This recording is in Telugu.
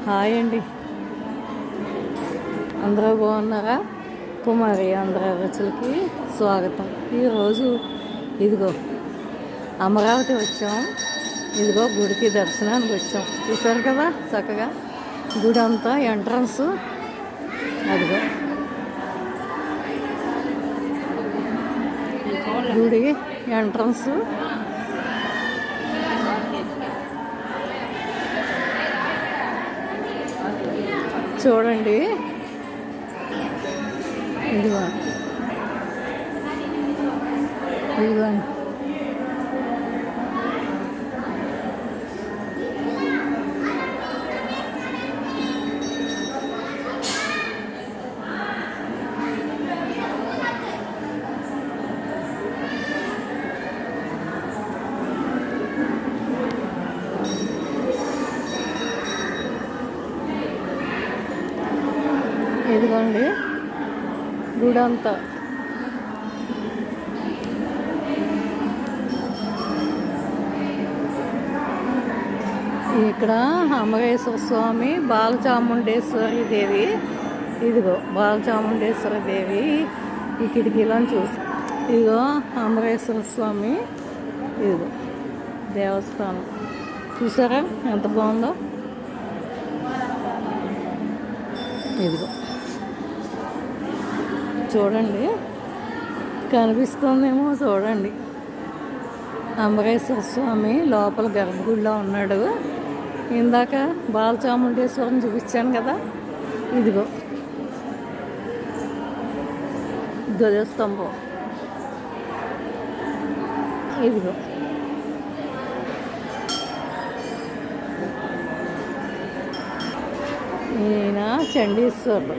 హాయ్ అండి, అందరూ బాగున్నారా? కుమారి ఆంధ్ర రుచులకి స్వాగతం. ఈరోజు ఇదిగో అమరావతి వచ్చాం. ఇదిగో గుడికి దర్శనానికి వచ్చాం. చూసారు కదా చక్కగా గుడి అంతా ఎంట్రన్స్. అదిగో గుడి ఎంట్రన్స్. చూడండి, ఇదిగో ఇదిగో ఇదిగోండి గుడి అంతా. ఇక్కడ అమరేశ్వర స్వామి, బాలచాముండేశ్వరి దేవి. ఇదిగో బాలచాముండేశ్వరి దేవి ఈ కిటికీలను చూసి. ఇదిగో అమరేశ్వర స్వామి. ఇదిగో దేవస్థానం. చూసారా ఎంత బాగుందో? ఇదిగో చూడండి, కనిపిస్తుందేమో చూడండి. అమరేశ్వర స్వామి లోపల గర్భగుడిలో ఉన్నాడు. ఇందాక బాలచాముండేశ్వరం చూపించాను కదా. ఇదిగో ధ్వజస్తంభం. ఇదిగో ఈయన చండీశ్వరుడు.